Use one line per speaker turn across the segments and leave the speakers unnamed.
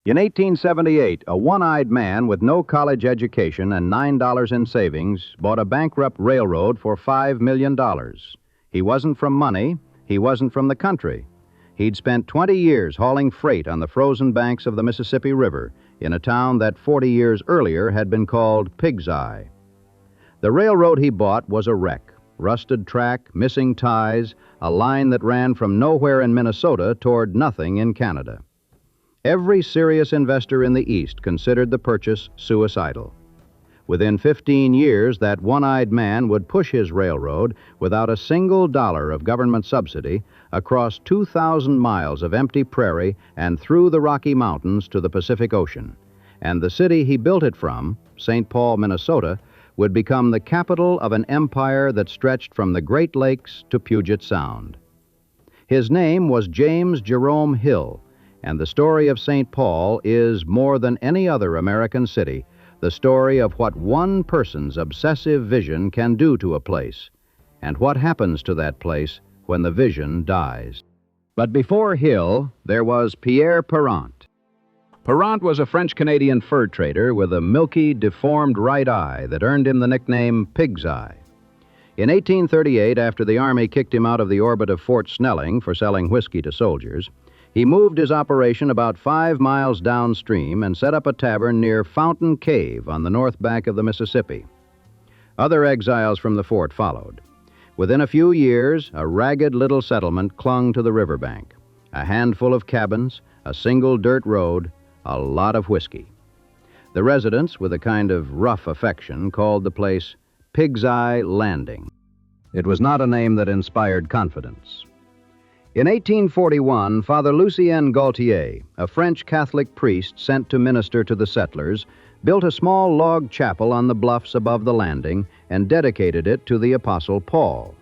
In 1878, a one-eyed man with no college education and $9 in savings bought a bankrupt railroad for $5 million. He wasn't from money. He wasn't from the country. He'd spent 20 years hauling freight on the frozen banks of the Mississippi River in a town that 40 years earlier had been called Pig's Eye. The railroad he bought was a wreck. Rusted track, missing ties, a line that ran from nowhere in Minnesota toward nothing in Canada. Every serious investor in the East considered the purchase suicidal. Within 15 years, that one-eyed man would push his railroad without a single dollar of government subsidy across 2,000 miles of empty prairie and through the Rocky Mountains to the Pacific Ocean. And the city he built it from, Saint Paul, Minnesota, would become the capital of an empire that stretched from the Great Lakes to Puget Sound. His name was James Jerome Hill, and the story of Saint Paul is, more than any other American city, the story of what one person's obsessive vision can do to a place, and what happens to that place when the vision dies. But before Hill, there was Pierre Parent. Parent was a French-Canadian fur trader with a milky, deformed right eye that earned him the nickname Pig's Eye. In 1838, after the Army kicked him out of the orbit of Fort Snelling for selling whiskey to soldiers, he moved his operation about 5 miles downstream and set up a tavern near Fountain Cave on the north bank of the Mississippi. Other exiles from the fort followed. Within a few years, a ragged little settlement clung to the riverbank. A handful of cabins, a single dirt road, a lot of whiskey. The residents, with a kind of rough affection, called the place Pig's Eye Landing. It was not a name that inspired confidence. In 1841, Father Lucien Gaultier, a French Catholic priest sent to minister to the settlers, built a small log chapel on the bluffs above the landing and dedicated it to the Apostle Paul.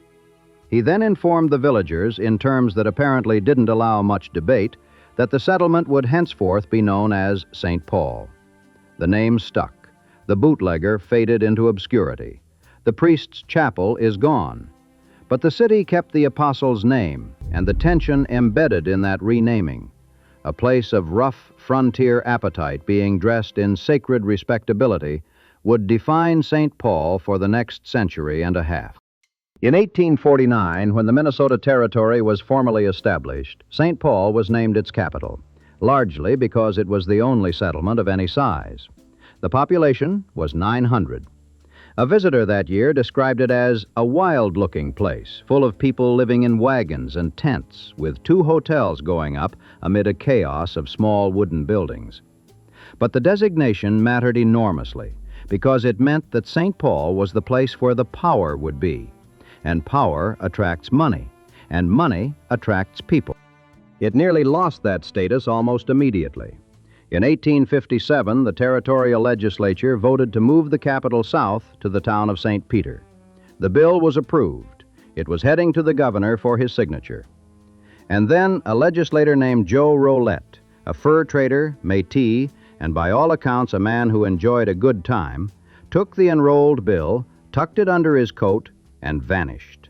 He then informed the villagers, in terms that apparently didn't allow much debate, that the settlement would henceforth be known as Saint Paul. The name stuck. The bootlegger faded into obscurity. The priest's chapel is gone. But the city kept the apostle's name and the tension embedded in that renaming, a place of rough frontier appetite being dressed in sacred respectability, would define St. Paul for the next century and a half. In 1849, when the Minnesota Territory was formally established, St. Paul was named its capital, largely because it was the only settlement of any size. The population was 900. A visitor that year described it as a wild-looking place, full of people living in wagons and tents, with 2 hotels going up amid a chaos of small wooden buildings. But the designation mattered enormously, because it meant that St. Paul was the place where the power would be, and power attracts money, and money attracts people. It nearly lost that status almost immediately. In 1857, the territorial legislature voted to move the capital south to the town of St. Peter. The bill was approved. It was heading to the governor for his signature. And then a legislator named Joe Rolette, a fur trader, Métis, and by all accounts a man who enjoyed a good time, took the enrolled bill, tucked it under his coat, and vanished.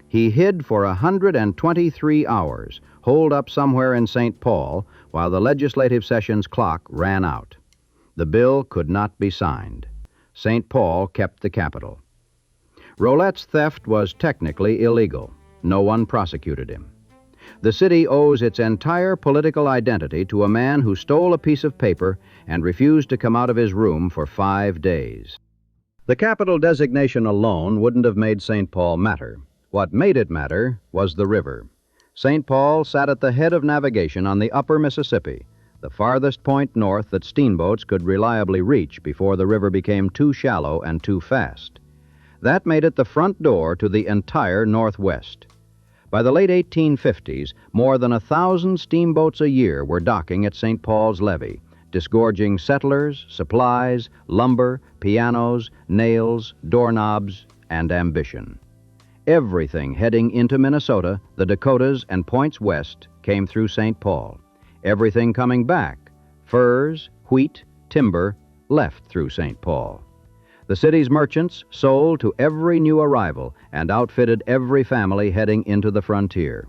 He hid for 123 hours, holed up somewhere in St. Paul, while the legislative session's clock ran out. The bill could not be signed. St. Paul kept the capital. Rolette's theft was technically illegal. No one prosecuted him. The city owes its entire political identity to a man who stole a piece of paper and refused to come out of his room for 5 days. The capital designation alone wouldn't have made St. Paul matter. What made it matter was the river. St. Paul sat at the head of navigation on the upper Mississippi, the farthest point north that steamboats could reliably reach before the river became too shallow and too fast. That made it the front door to the entire Northwest. By the late 1850s, more than 1,000 steamboats a year were docking at St. Paul's levee, disgorging settlers, supplies, lumber, pianos, nails, doorknobs, and ambition. Everything heading into Minnesota, the Dakotas, and points west came through St. Paul. Everything coming back, furs, wheat, timber, left through St. Paul. The city's merchants sold to every new arrival and outfitted every family heading into the frontier.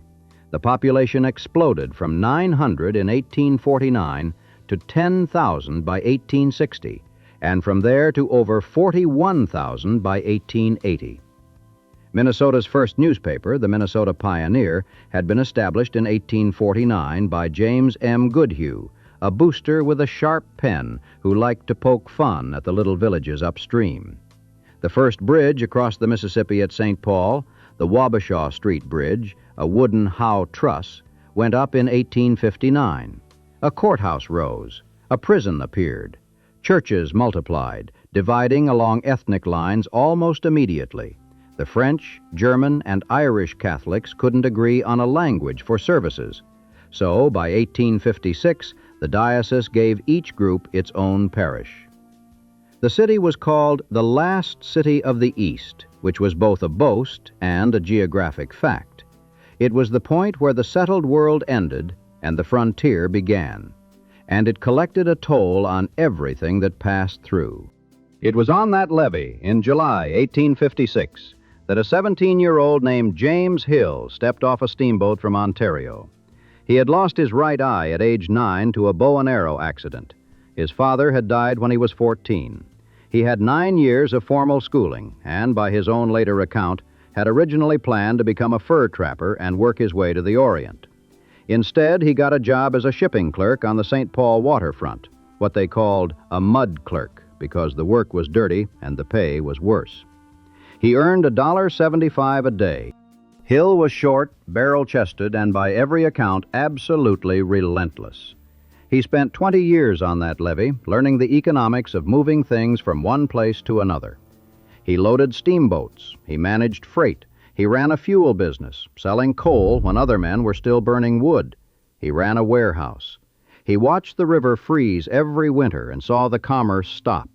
The population exploded from 900 in 1849 to 10,000 by 1860, and from there to over 41,000 by 1880. Minnesota's first newspaper, the Minnesota Pioneer, had been established in 1849 by James M. Goodhue, a booster with a sharp pen who liked to poke fun at the little villages upstream. The first bridge across the Mississippi at Saint Paul, the Wabasha Street Bridge, a wooden Howe truss, went up in 1859. A courthouse rose. A prison appeared. Churches multiplied, dividing along ethnic lines almost immediately. The French, German, and Irish Catholics couldn't agree on a language for services. So, by 1856, the diocese gave each group its own parish. The city was called the last city of the East, which was both a boast and a geographic fact. It was the point where the settled world ended and the frontier began, and it collected a toll on everything that passed through. It was on that levee in July 1856 that a 17-year-old named James Hill stepped off a steamboat from Ontario. He had lost his right eye at age 9 to a bow and arrow accident. His father had died when he was 14. He had 9 years of formal schooling and, by his own later account, had originally planned to become a fur trapper and work his way to the Orient. Instead, he got a job as a shipping clerk on the Saint Paul waterfront, what they called a mud clerk, because the work was dirty and the pay was worse. He earned $1.75 a day. Hill was short, barrel-chested, and by every account, absolutely relentless. He spent 20 years on that levee, learning the economics of moving things from one place to another. He loaded steamboats. He managed freight. He ran a fuel business, selling coal when other men were still burning wood. He ran a warehouse. He watched the river freeze every winter and saw the commerce stop.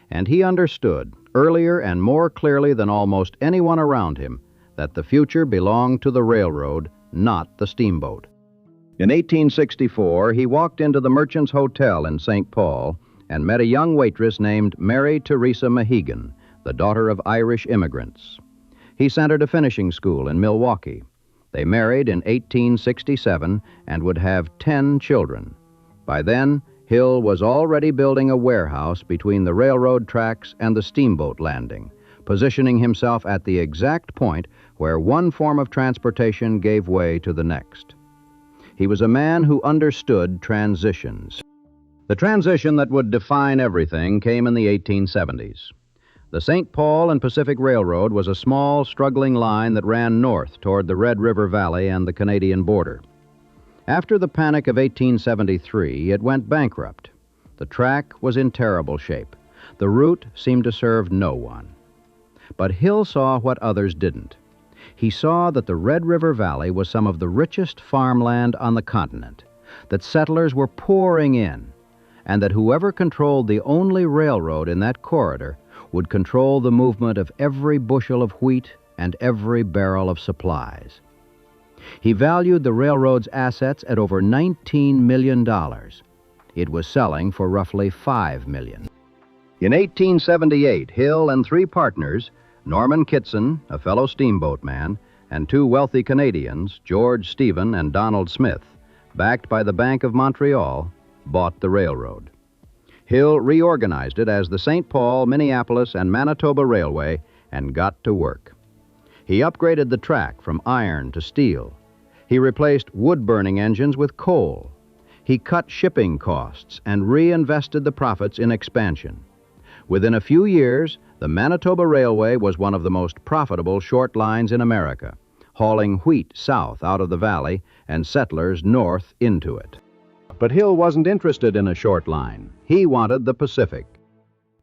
And he understood, earlier and more clearly than almost anyone around him, that the future belonged to the railroad, not the steamboat. In 1864, he walked into the Merchant's Hotel in Saint Paul and met a young waitress named Mary Teresa Mahegan, the daughter of Irish immigrants. He sent her to finishing school in Milwaukee. They married in 1867 and would have 10 children. By then, Hill was already building a warehouse between the railroad tracks and the steamboat landing, positioning himself at the exact point where one form of transportation gave way to the next. He was a man who understood transitions. The transition that would define everything came in the 1870s. The Saint Paul and Pacific Railroad was a small, struggling line that ran north toward the Red River Valley and the Canadian border. After the Panic of 1873, it went bankrupt. The track was in terrible shape. The route seemed to serve no one. But Hill saw what others didn't. He saw that the Red River Valley was some of the richest farmland on the continent, that settlers were pouring in, and that whoever controlled the only railroad in that corridor would control the movement of every bushel of wheat and every barrel of supplies. He valued the railroad's assets at over $19 million. It was selling for roughly $5 million. In 1878, Hill and 3 partners, Norman Kitson, a fellow steamboat man, and 2 wealthy Canadians, George Stephen and Donald Smith, backed by the Bank of Montreal, bought the railroad. Hill reorganized it as the Saint Paul, Minneapolis, and Manitoba Railway and got to work. He upgraded the track from iron to steel. He replaced wood-burning engines with coal. He cut shipping costs and reinvested the profits in expansion. Within a few years, the Manitoba Railway was one of the most profitable short lines in America, hauling wheat south out of the valley and settlers north into it. But Hill wasn't interested in a short line. He wanted the Pacific.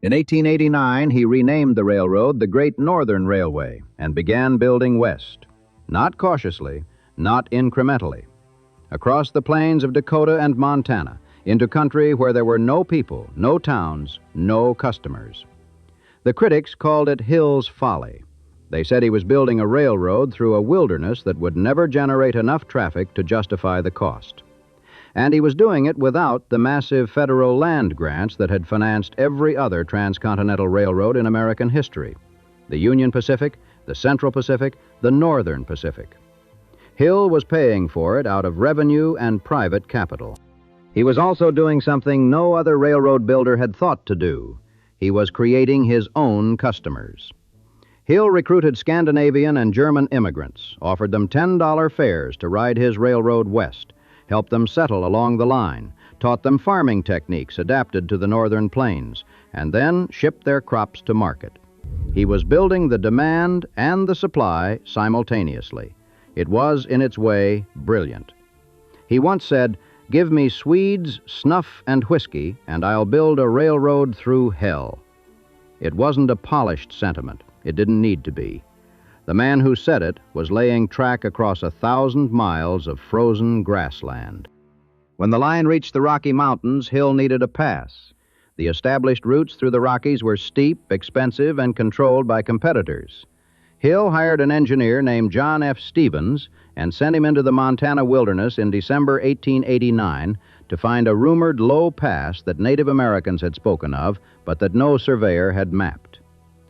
In 1889, he renamed the railroad the Great Northern Railway and began building west. Not cautiously, not incrementally. Across the plains of Dakota and Montana, into country where there were no people, no towns, no customers. The critics called it Hill's folly. They said he was building a railroad through a wilderness that would never generate enough traffic to justify the cost. And he was doing it without the massive federal land grants that had financed every other transcontinental railroad in American history: the Union Pacific, the Central Pacific, the Northern Pacific. Hill was paying for it out of revenue and private capital. He was also doing something no other railroad builder had thought to do. He was creating his own customers. Hill recruited Scandinavian and German immigrants, offered them $10 fares to ride his railroad west, helped them settle along the line, taught them farming techniques adapted to the northern plains, and then shipped their crops to market. He was building the demand and the supply simultaneously. It was, in its way, brilliant. He once said, "Give me Swedes, snuff, and whiskey, and I'll build a railroad through hell." It wasn't a polished sentiment. It didn't need to be. The man who said it was laying track across 1,000 miles of frozen grassland. When the line reached the Rocky Mountains, Hill needed a pass. The established routes through the Rockies were steep, expensive, and controlled by competitors. Hill hired an engineer named John F. Stevens and sent him into the Montana wilderness in December 1889 to find a rumored low pass that Native Americans had spoken of, but that no surveyor had mapped.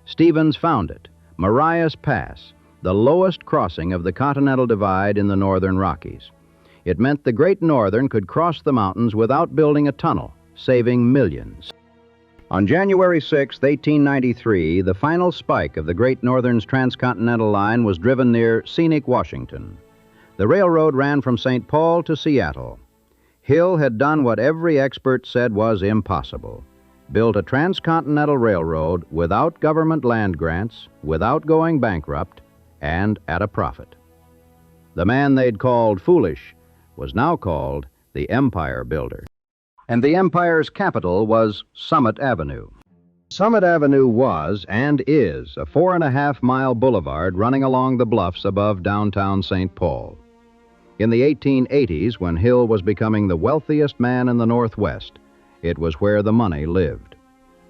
Stevens found it, Marias Pass, the lowest crossing of the Continental Divide in the northern Rockies. It meant the Great Northern could cross the mountains without building a tunnel, saving millions. On January 6, 1893, the final spike of the Great Northern's transcontinental line was driven near scenic Washington. The railroad ran from Saint Paul to Seattle. Hill had done what every expert said was impossible: built a transcontinental railroad without government land grants, without going bankrupt, and at a profit. The man they'd called foolish was now called the Empire Builder. And the empire's capital was Summit Avenue. Summit Avenue was and is a 4.5-mile boulevard running along the bluffs above downtown St. Paul. In the 1880s, when Hill was becoming the wealthiest man in the Northwest, it was where the money lived.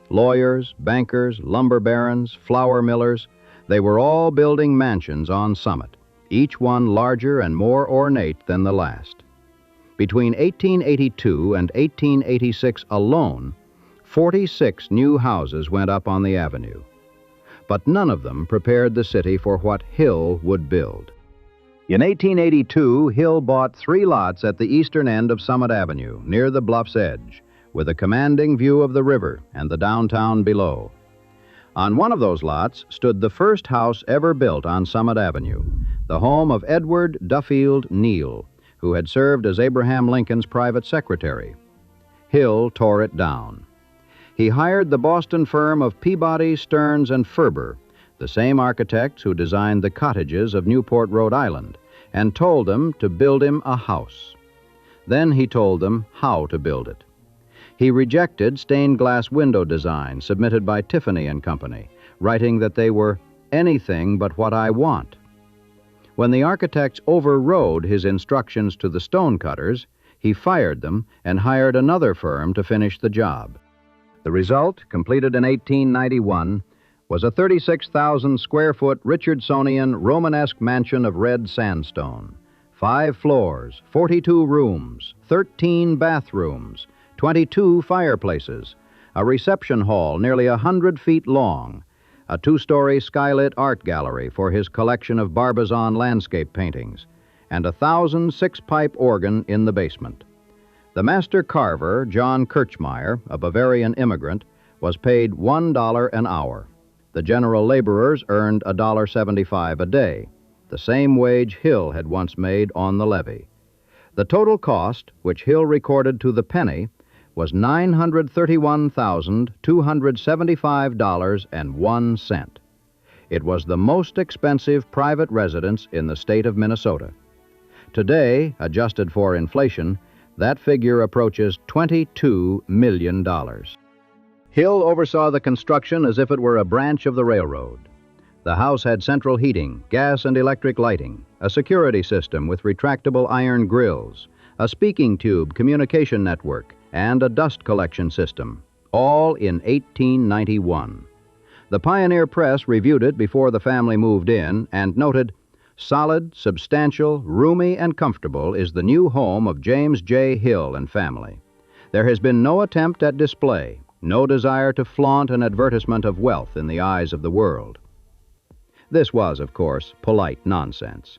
Lawyers, bankers, lumber barons, flour millers, they were all building mansions on Summit, each one larger and more ornate than the last. Between 1882 and 1886 alone, 46 new houses went up on the avenue. But none of them prepared the city for what Hill would build. In 1882, Hill bought 3 lots at the eastern end of Summit Avenue, near the bluff's edge, with a commanding view of the river and the downtown below. On one of those lots stood the first house ever built on Summit Avenue, the home of Edward Duffield Neal, who had served as Abraham Lincoln's private secretary. Hill tore it down. He hired the Boston firm of Peabody, Stearns, and Ferber, the same architects who designed the cottages of Newport, Rhode Island, and told them to build him a house. Then he told them how to build it. He rejected stained glass window designs submitted by Tiffany and Company, writing that they were anything but what I want. When the architects overrode his instructions to the stonecutters, he fired them and hired another firm to finish the job. The result, completed in 1891, was a 36,000-square-foot Richardsonian Romanesque mansion of red sandstone. 5 floors, 42 rooms, 13 bathrooms, 22 fireplaces, a reception hall nearly 100 feet long, a 2-story skylit art gallery for his collection of Barbizon landscape paintings, and a 1,000 6-pipe organ in the basement. The master carver, John Kirchmeyer, a Bavarian immigrant, was paid $1 an hour. The general laborers earned $1.75 a day, the same wage Hill had once made on the levee. The total cost, which Hill recorded to the penny, was $931,275.01. It was the most expensive private residence in the state of Minnesota. Today, adjusted for inflation, that figure approaches $22 million. Hill oversaw the construction as if it were a branch of the railroad. The house had central heating, gas and electric lighting, a security system with retractable iron grills, a speaking tube communication network, and a dust collection system, all in 1891. The Pioneer Press reviewed it before the family moved in and noted, "Solid, substantial, roomy, and comfortable is the new home of James J. Hill and family. There has been no attempt at display, no desire to flaunt an advertisement of wealth in the eyes of the world." This was, of course, polite nonsense.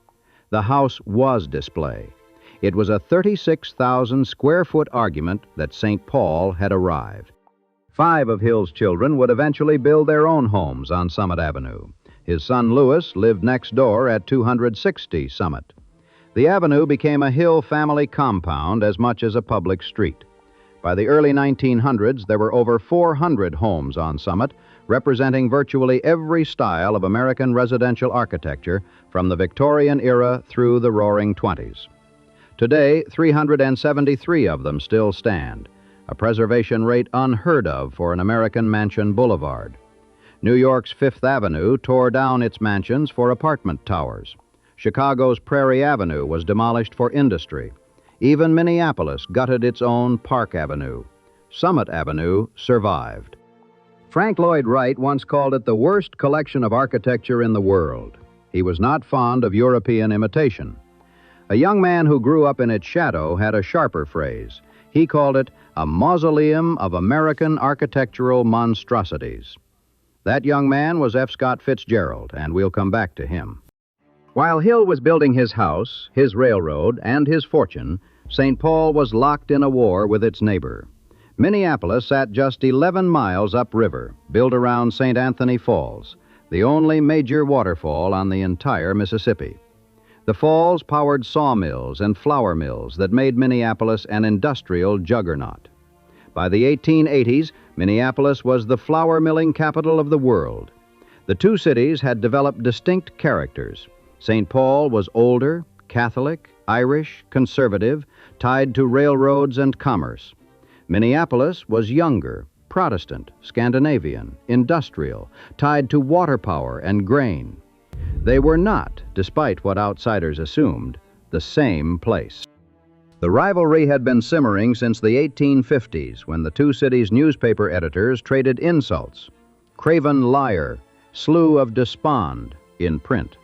The house was display. It was a 36,000 square foot argument that Saint Paul had arrived. 5 of Hill's children would eventually build their own homes on Summit Avenue. His son Louis lived next door at 260 Summit. The avenue became a Hill family compound as much as a public street. By the early 1900s, there were over 400 homes on Summit, representing virtually every style of American residential architecture from the Victorian era through the Roaring '20s. Today, 373 of them still stand, a preservation rate unheard of for an American mansion boulevard. New York's Fifth Avenue tore down its mansions for apartment towers. Chicago's Prairie Avenue was demolished for industry. Even Minneapolis gutted its own Park Avenue. Summit Avenue survived. Frank Lloyd Wright once called it the worst collection of architecture in the world. He was not fond of European imitation. A young man who grew up in its shadow had a sharper phrase. He called it a mausoleum of American architectural monstrosities. That young man was F. Scott Fitzgerald, and we'll come back to him. While Hill was building his house, his railroad, and his fortune, St. Paul was locked in a war with its neighbor. Minneapolis sat just 11 miles upriver, built around St. Anthony Falls, the only major waterfall on the entire Mississippi. The falls powered sawmills and flour mills that made Minneapolis an industrial juggernaut. By the 1880s, Minneapolis was the flour milling capital of the world. The two cities had developed distinct characters. St. Paul was older, Catholic, Irish, conservative, tied to railroads and commerce. Minneapolis was younger, Protestant, Scandinavian, industrial, tied to water power and grain. They were not, despite what outsiders assumed, the same place. The rivalry had been simmering since the 1850s when the two cities' newspaper editors traded insults. Craven liar, slough of despond, in print.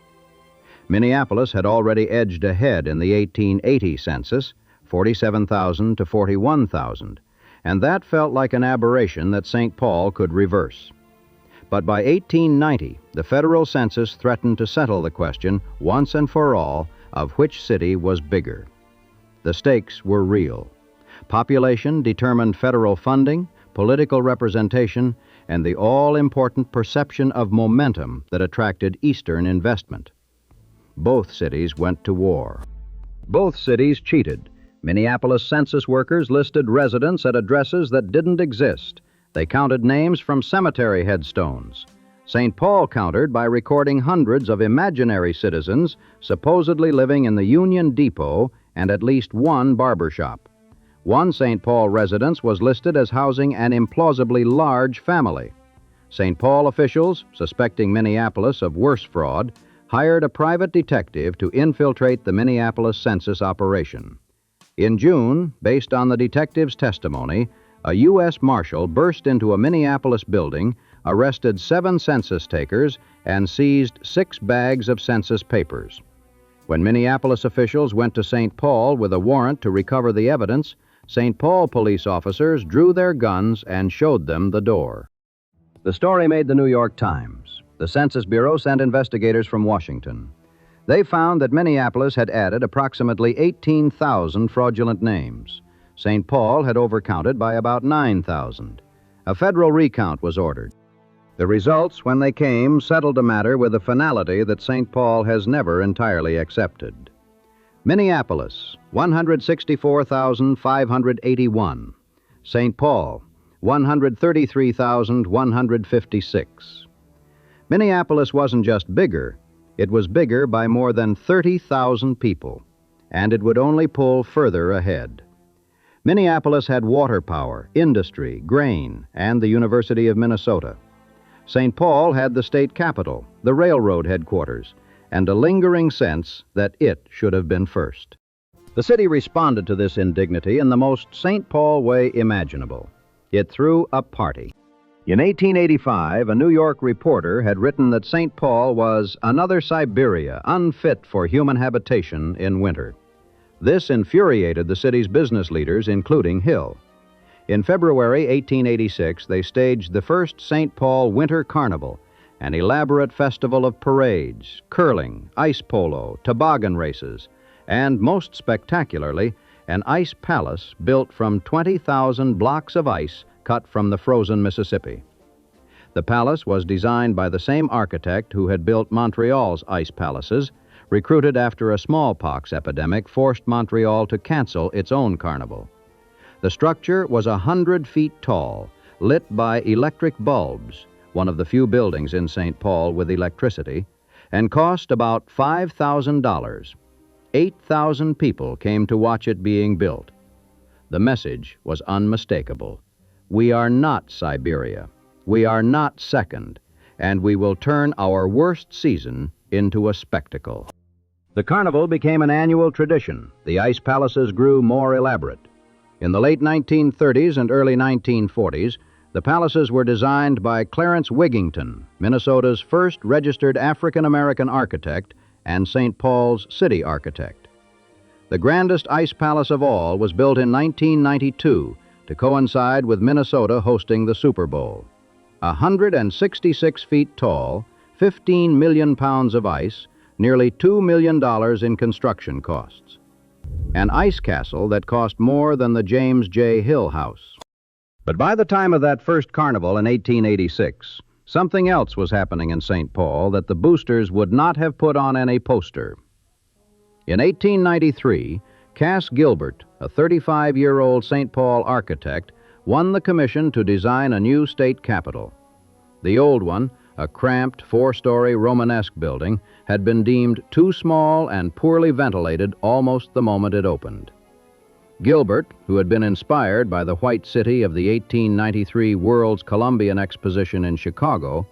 Minneapolis had already edged ahead in the 1880 census, 47,000 to 41,000, and that felt like an aberration that St. Paul could reverse. But by 1890, the federal census threatened to settle the question once and for all of which city was bigger. The stakes were real. Population determined federal funding, political representation, and the all-important perception of momentum that attracted Eastern investment. Both cities went to war. Both cities cheated. Minneapolis census workers listed residents at addresses that didn't exist. They counted names from cemetery headstones. St. Paul countered by recording hundreds of imaginary citizens supposedly living in the Union Depot and at least one barber shop. One St. Paul residence was listed as housing an implausibly large family. St. Paul officials, suspecting Minneapolis of worse fraud, hired a private detective to infiltrate the Minneapolis census operation. In June, based on the detective's testimony, a U.S. Marshal burst into a Minneapolis building, arrested 7 census takers, and seized 6 bags of census papers. When Minneapolis officials went to St. Paul with a warrant to recover the evidence, St. Paul police officers drew their guns and showed them the door. The story made the New York Times. The Census Bureau sent investigators from Washington. They found that Minneapolis had added approximately 18,000 fraudulent names. St. Paul had overcounted by about 9,000. A federal recount was ordered. The results, when they came, settled the matter with a finality that St. Paul has never entirely accepted. Minneapolis, 164,581. St. Paul, 133,156. Minneapolis wasn't just bigger, it was bigger by more than 30,000 people, and it would only pull further ahead. Minneapolis had water power, industry, grain, and the University of Minnesota. St. Paul had the state capitol, the railroad headquarters, and a lingering sense that it should have been first. The city responded to this indignity in the most St. Paul way imaginable. It threw a party. In 1885, a New York reporter had written that St. Paul was another Siberia, unfit for human habitation in winter. This infuriated the city's business leaders, including Hill. In February 1886, they staged the first St. Paul Winter Carnival, an elaborate festival of parades, curling, ice polo, toboggan races, and most spectacularly, an ice palace built from 20,000 blocks of ice cut from the frozen Mississippi. The palace was designed by the same architect who had built Montreal's ice palaces, recruited after a smallpox epidemic forced Montreal to cancel its own carnival. The structure was 100 feet tall, lit by electric bulbs, one of the few buildings in Saint Paul with electricity, and cost about $5,000. 8,000 people came to watch it being built. The message was unmistakable. We are not Siberia. We are not second, and we will turn our worst season into a spectacle. The carnival became an annual tradition. The ice palaces grew more elaborate. In the late 1930s and early 1940s, the palaces were designed by Clarence Wigington, Minnesota's first registered African-American architect and St. Paul's city architect. The grandest ice palace of all was built in 1992 to coincide with Minnesota hosting the Super Bowl. 166 feet tall, 15 million pounds of ice, nearly $2 million in construction costs. An ice castle that cost more than the James J. Hill House. But by the time of that first carnival in 1886, something else was happening in St. Paul that the boosters would not have put on any poster. In 1893, Cass Gilbert, a 35-year-old St. Paul architect, won the commission to design a new state capitol. The old one, a cramped four-story Romanesque building, had been deemed too small and poorly ventilated almost the moment it opened. Gilbert, who had been inspired by the White City of the 1893 World's Columbian Exposition in Chicago,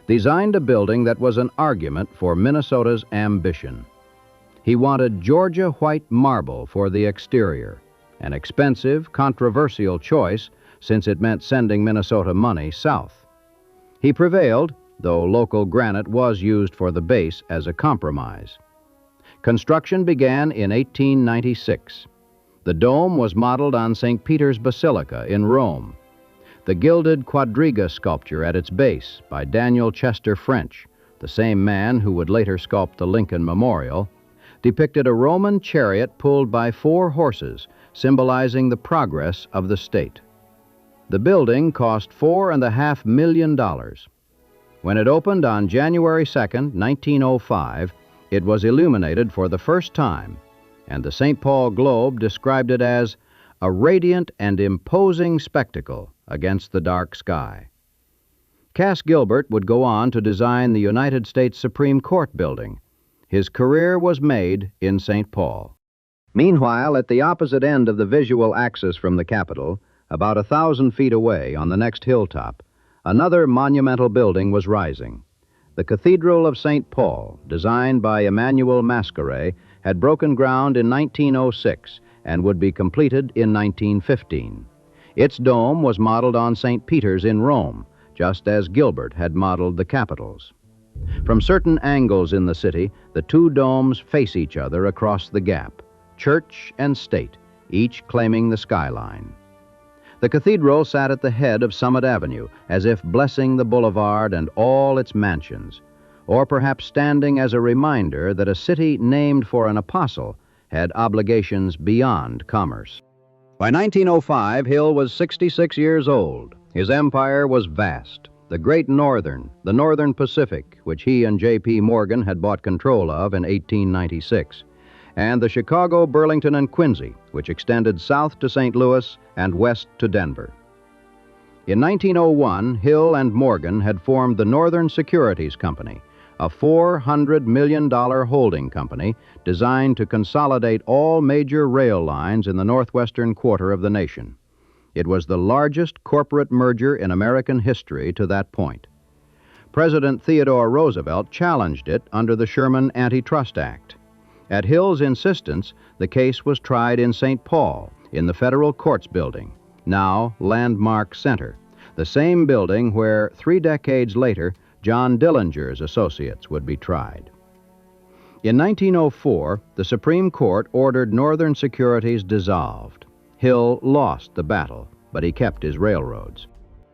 designed a building that was an argument for Minnesota's ambition. He wanted Georgia white marble for the exterior, an expensive, controversial choice since it meant sending Minnesota money south. He prevailed, though local granite was used for the base as a compromise. Construction began in 1896. The dome was modeled on St. Peter's Basilica in Rome. The gilded quadriga sculpture at its base by Daniel Chester French, the same man who would later sculpt the Lincoln Memorial, depicted a Roman chariot pulled by 4 horses, symbolizing the progress of the state. The building cost $4.5 million. When it opened on January 2, 1905, it was illuminated for the first time, and the St. Paul Globe described it as a radiant and imposing spectacle against the dark sky. Cass Gilbert would go on to design the United States Supreme Court building. His career was made in St. Paul. Meanwhile, at the opposite end of the visual axis from the Capitol, about 1,000 feet away on the next hilltop, another monumental building was rising. The Cathedral of St. Paul, designed by Emmanuel Mascaret, had broken ground in 1906 and would be completed in 1915. Its dome was modeled on St. Peter's in Rome, just as Gilbert had modeled the capitals. From certain angles in the city, the 2 domes face each other across the gap, church and state, each claiming the skyline. The cathedral sat at the head of Summit Avenue, as if blessing the boulevard and all its mansions, or perhaps standing as a reminder that a city named for an apostle had obligations beyond commerce. By 1905, Hill was 66 years old. His empire was vast. The Great Northern, the Northern Pacific, which he and J.P. Morgan had bought control of in 1896, and the Chicago, Burlington, and Quincy, which extended south to St. Louis and west to Denver. In 1901, Hill and Morgan had formed the Northern Securities Company, a $400 million holding company designed to consolidate all major rail lines in the northwestern quarter of the nation. It was the largest corporate merger in American history to that point. President Theodore Roosevelt challenged it under the Sherman Antitrust Act. At Hill's insistence, the case was tried in St. Paul, in the Federal Courts Building, now Landmark Center, the same building where 3 decades later, John Dillinger's associates would be tried. In 1904, the Supreme Court ordered Northern Securities dissolved. Hill lost the battle, but he kept his railroads.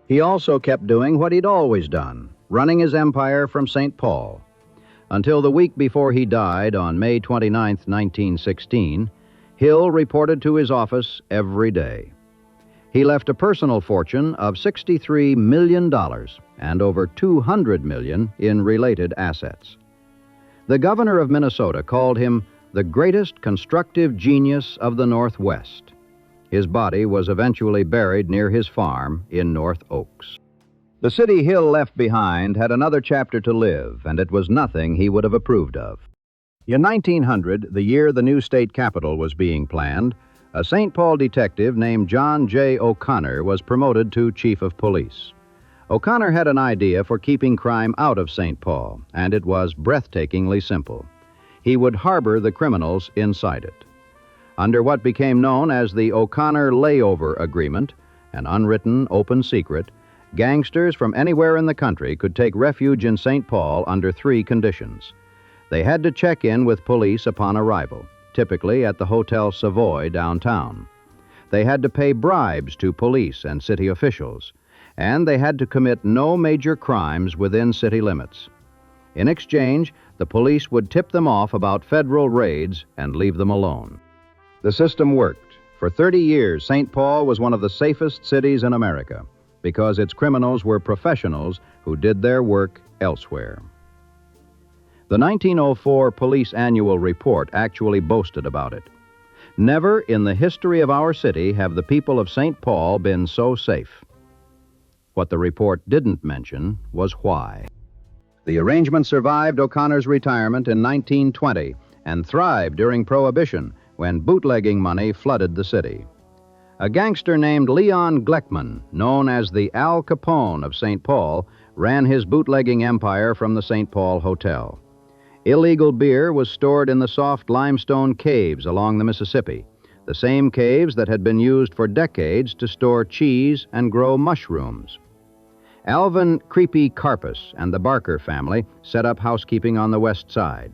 He also kept doing what he'd always done, running his empire from St. Paul. Until the week before he died on May 29, 1916, Hill reported to his office every day. He left a personal fortune of $63 million and over $200 million in related assets. The governor of Minnesota called him the greatest constructive genius of the Northwest. His body was eventually buried near his farm in North Oaks. The city Hill left behind had another chapter to live, and it was nothing he would have approved of. In 1900, the year the new state capitol was being planned, a Saint Paul detective named John J. O'Connor was promoted to chief of police. O'Connor had an idea for keeping crime out of Saint Paul, and it was breathtakingly simple. He would harbor the criminals inside it. Under what became known as the O'Connor Layover Agreement, an unwritten, open secret, gangsters from anywhere in the country could take refuge in Saint Paul under 3 conditions. They had to check in with police upon arrival, typically at the Hotel Savoy downtown. They had to pay bribes to police and city officials, and they had to commit no major crimes within city limits. In exchange, the police would tip them off about federal raids and leave them alone. The system worked. For 30 years, Saint Paul was one of the safest cities in America because its criminals were professionals who did their work elsewhere. The 1904 Police Annual Report actually boasted about it. Never in the history of our city have the people of Saint Paul been so safe. What the report didn't mention was why. The arrangement survived O'Connor's retirement in 1920 and thrived during Prohibition when bootlegging money flooded the city. A gangster named Leon Gleckman, known as the Al Capone of Saint Paul, ran his bootlegging empire from the Saint Paul Hotel. Illegal beer was stored in the soft limestone caves along the Mississippi, the same caves that had been used for decades to store cheese and grow mushrooms. Alvin Creepy Karpus and the Barker family set up housekeeping on the west side.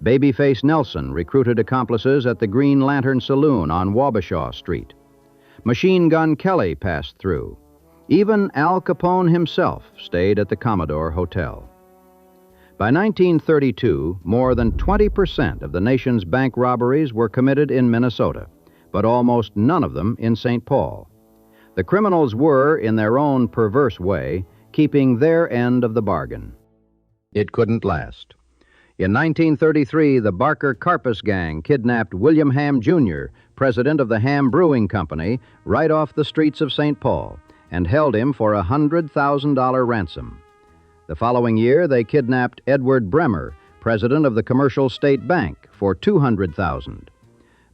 Babyface Nelson recruited accomplices at the Green Lantern Saloon on Wabasha Street. Machine Gun Kelly passed through. Even Al Capone himself stayed at the Commodore Hotel. By 1932, more than 20% of the nation's bank robberies were committed in Minnesota, but almost none of them in Saint Paul. The criminals were, in their own perverse way, keeping their end of the bargain. It couldn't last. In 1933, the Barker Karpus gang kidnapped William Ham, Jr., president of the Ham Brewing Company, right off the streets of Saint Paul, and held him for a $100,000 ransom. The following year, they kidnapped Edward Bremer, president of the Commercial State Bank, for $200,000.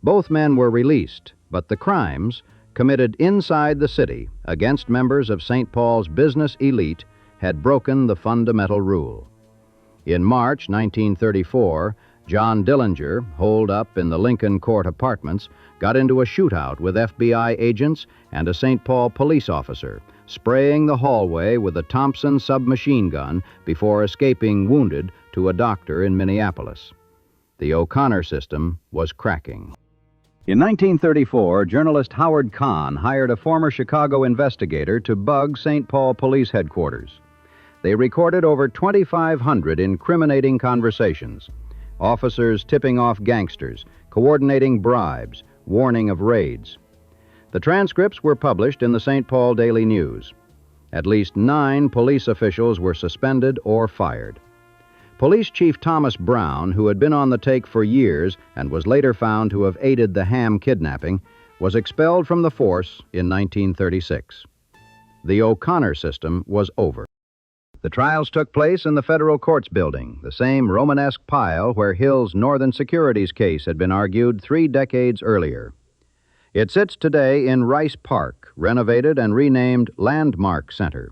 Both men were released, but the crimes, committed inside the city against members of Saint Paul's business elite, had broken the fundamental rule. In March 1934, John Dillinger, holed up in the Lincoln Court Apartments, got into a shootout with FBI agents and a Saint Paul police officer, spraying the hallway with a Thompson submachine gun before escaping wounded to a doctor in Minneapolis. The O'Connor system was cracking. In 1934, journalist Howard Kahn hired a former Chicago investigator to bug Saint Paul Police Headquarters. They recorded over 2,500 incriminating conversations, officers tipping off gangsters, coordinating bribes, warning of raids. The transcripts were published in the Saint Paul Daily News. At least 9 police officials were suspended or fired. Police Chief Thomas Brown, who had been on the take for years and was later found to have aided the Ham kidnapping, was expelled from the force in 1936. The O'Connor system was over. The trials took place in the Federal Courts Building, the same Romanesque pile where Hill's Northern Securities case had been argued 3 decades earlier. It sits today in Rice Park, renovated and renamed Landmark Center.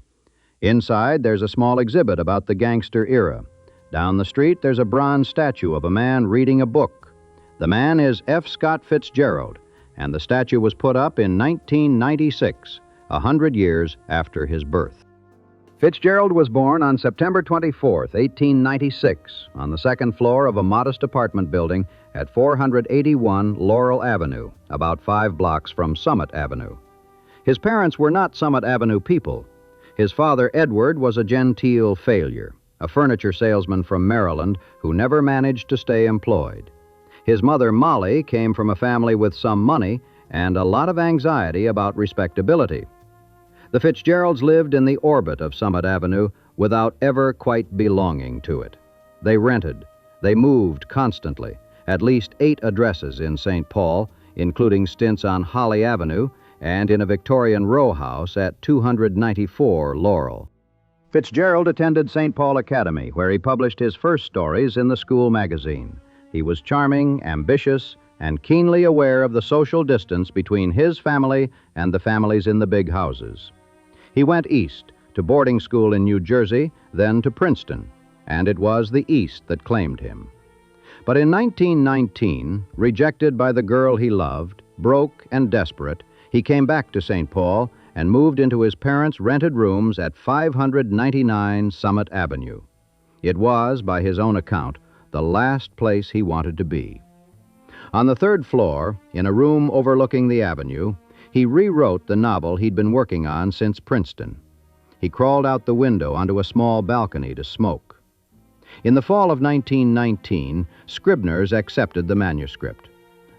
Inside, there's a small exhibit about the gangster era. Down the street, there's a bronze statue of a man reading a book. The man is F. Scott Fitzgerald, and the statue was put up in 1996, 100 years after his birth. Fitzgerald was born on September 24, 1896, on the second floor of a modest apartment building at 481 Laurel Avenue, about 5 blocks from Summit Avenue. His parents were not Summit Avenue people. His father, Edward, was a genteel failure. a furniture salesman from Maryland who never managed to stay employed. His mother, Molly, came from a family with some money and a lot of anxiety about respectability. The Fitzgeralds lived in the orbit of Summit Avenue without ever quite belonging to it. They rented. They moved constantly, at least 8 addresses in Saint Paul, including stints on Holly Avenue and in a Victorian row house at 294 Laurel. Fitzgerald attended Saint Paul Academy, where he published his first stories in the school magazine. He was charming, ambitious, and keenly aware of the social distance between his family and the families in the big houses. He went east, to boarding school in New Jersey, then to Princeton, and it was the East that claimed him. But in 1919, rejected by the girl he loved, broke and desperate, he came back to Saint Paul and moved into his parents' rented rooms at 599 Summit Avenue. It was, by his own account, the last place he wanted to be. On the 3rd floor, in a room overlooking the avenue, he rewrote the novel he'd been working on since Princeton. He crawled out the window onto a small balcony to smoke. In the fall of 1919, Scribner's accepted the manuscript.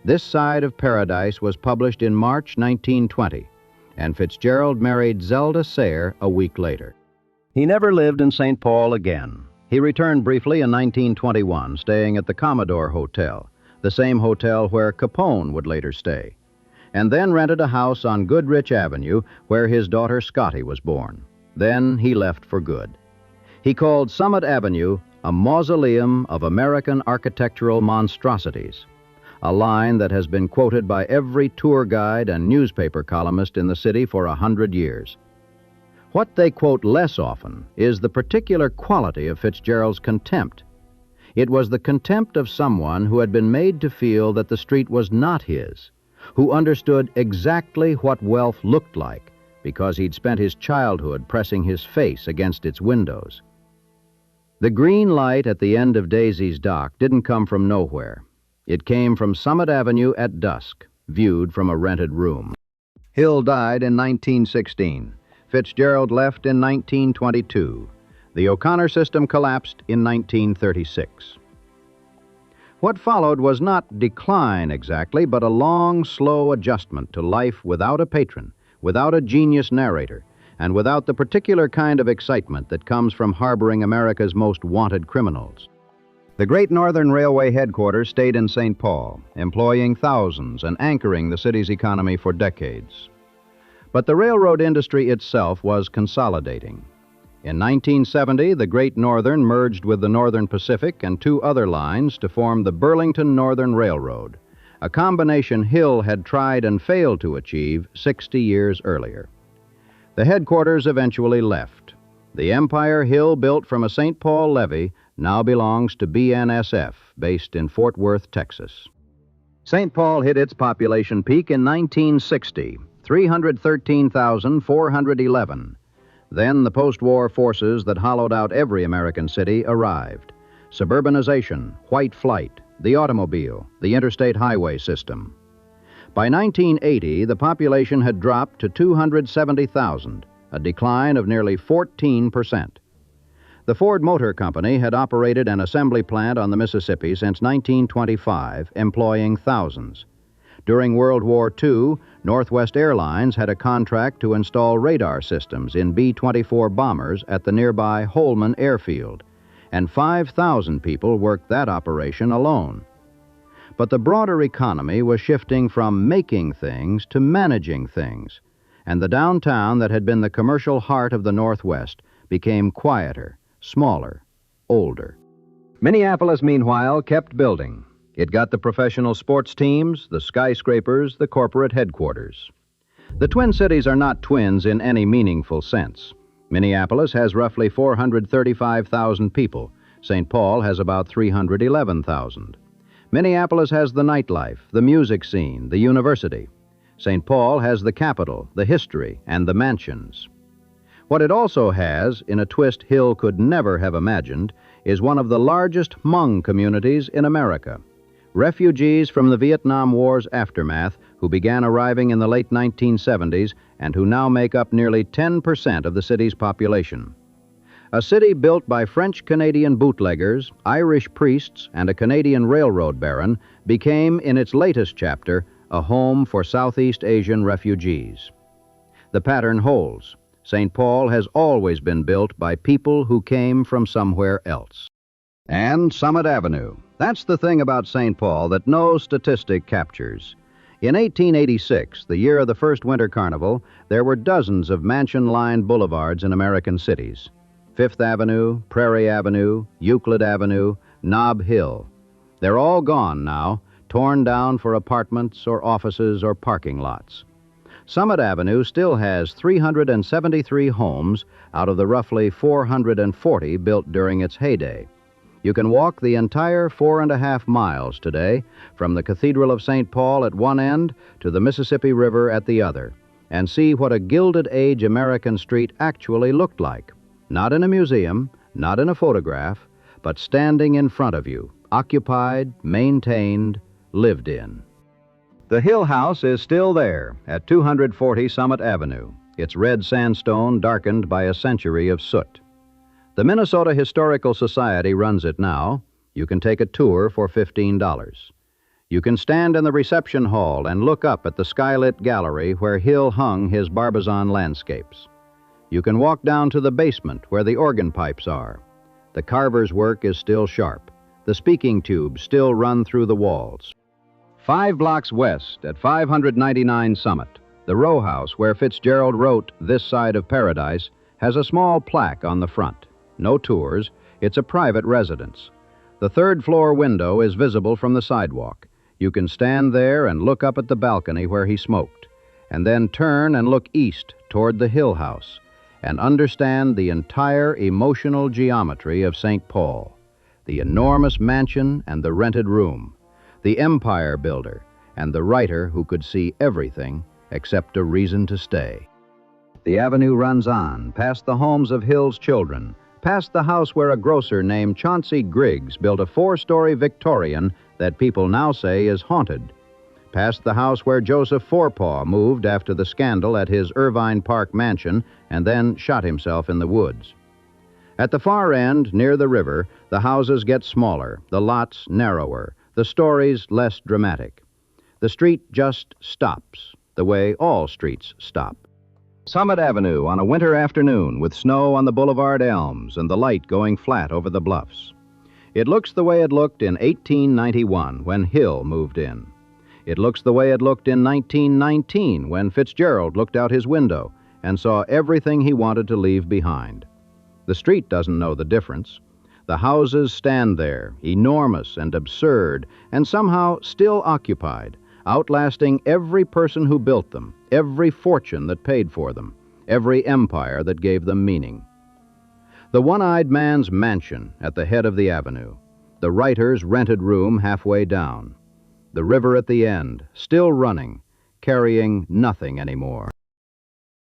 This Side of Paradise was published in March 1920, and Fitzgerald married Zelda Sayre a week later. He never lived in Saint Paul again. He returned briefly in 1921, staying at the Commodore Hotel, the same hotel where Capone would later stay, and then rented a house on Goodrich Avenue where his daughter Scotty was born. Then he left for good. He called Summit Avenue a mausoleum of American architectural monstrosities, a line that has been quoted by every tour guide and newspaper columnist in the city for 100 years. What they quote less often is the particular quality of Fitzgerald's contempt. It was the contempt of someone who had been made to feel that the street was not his, who understood exactly what wealth looked like because he'd spent his childhood pressing his face against its windows. The green light at the end of Daisy's dock didn't come from nowhere. It came from Summit Avenue at dusk, viewed from a rented room. Hill died in 1916. Fitzgerald left in 1922. The O'Connor system collapsed in 1936. What followed was not decline exactly, but a long, slow adjustment to life without a patron, without a genius narrator, and without the particular kind of excitement that comes from harboring America's most wanted criminals. The Great Northern Railway headquarters stayed in Saint Paul, employing thousands and anchoring the city's economy for decades. But the railroad industry itself was consolidating. In 1970, the Great Northern merged with the Northern Pacific and 2 other lines to form the Burlington Northern Railroad, a combination Hill had tried and failed to achieve 60 years earlier. The headquarters eventually left. The empire Hill built from a St. Paul levee now belongs to BNSF, based in Fort Worth, Texas. St. Paul hit its population peak in 1960, 313,411. Then the post-war forces that hollowed out every American city arrived. Suburbanization, white flight, the automobile, the interstate highway system. By 1980, the population had dropped to 270,000, a decline of nearly 14%. The Ford Motor Company had operated an assembly plant on the Mississippi since 1925, employing thousands. During World War II, Northwest Airlines had a contract to install radar systems in B-24 bombers at the nearby Holman Airfield, and 5,000 people worked that operation alone. But the broader economy was shifting from making things to managing things, and the downtown that had been the commercial heart of the Northwest became quieter, smaller, older. Minneapolis, meanwhile, kept building. It got the professional sports teams, the skyscrapers, the corporate headquarters. The Twin Cities are not twins in any meaningful sense. Minneapolis has roughly 435,000 people. St. Paul has about 311,000. Minneapolis has the nightlife, the music scene, the university. St. Paul has the Capitol, the history, and the mansions. What it also has, in a twist Hill could never have imagined, is one of the largest Hmong communities in America. Refugees from the Vietnam War's aftermath who began arriving in the late 1970s and who now make up nearly 10% of the city's population. A city built by French-Canadian bootleggers, Irish priests, and a Canadian railroad baron became, in its latest chapter, a home for Southeast Asian refugees. The pattern holds. Saint Paul has always been built by people who came from somewhere else. And Summit Avenue. That's the thing about Saint Paul that no statistic captures. In 1886, the year of the first Winter Carnival, there were dozens of mansion-lined boulevards in American cities. Fifth Avenue, Prairie Avenue, Euclid Avenue, Nob Hill. They're all gone now, torn down for apartments or offices or parking lots. Summit Avenue still has 373 homes out of the roughly 440 built during its heyday. You can walk the entire 4.5 miles today from the Cathedral of Saint Paul at one end to the Mississippi River at the other and see what a Gilded Age American street actually looked like. Not in a museum, not in a photograph, but standing in front of you, occupied, maintained, lived in. The Hill House is still there at 240 Summit Avenue, its red sandstone darkened by a century of soot. The Minnesota Historical Society runs it now. You can take a tour for $15. You can stand in the reception hall and look up at the skylit gallery where Hill hung his Barbizon landscapes. You can walk down to the basement where the organ pipes are. The carver's work is still sharp. The speaking tubes still run through the walls. 5 blocks west at 599 Summit, the row house where Fitzgerald wrote This Side of Paradise has a small plaque on the front. No tours. It's a private residence. The third-floor window is visible from the sidewalk. You can stand there and look up at the balcony where he smoked, and then turn and look east toward the Hill House and understand the entire emotional geometry of Saint Paul, the enormous mansion and the rented room, the empire builder and the writer who could see everything except a reason to stay. The avenue runs on, past the homes of Hill's children, past the house where a grocer named Chauncey Griggs built a 4-story Victorian that people now say is haunted, past the house where Joseph Forepaugh moved after the scandal at his Irvine Park mansion and then shot himself in the woods. At the far end, near the river, the houses get smaller, the lots narrower, the stories less dramatic. The street just stops, the way all streets stop. Summit Avenue on a winter afternoon with snow on the boulevard elms and the light going flat over the bluffs. It looks the way it looked in 1891 when Hill moved in. It looks the way it looked in 1919 when Fitzgerald looked out his window and saw everything he wanted to leave behind. The street doesn't know the difference. The houses stand there, enormous and absurd, and somehow still occupied, outlasting every person who built them, every fortune that paid for them, every empire that gave them meaning. The one-eyed man's mansion at the head of the avenue, the writer's rented room halfway down, the river at the end, still running, carrying nothing anymore.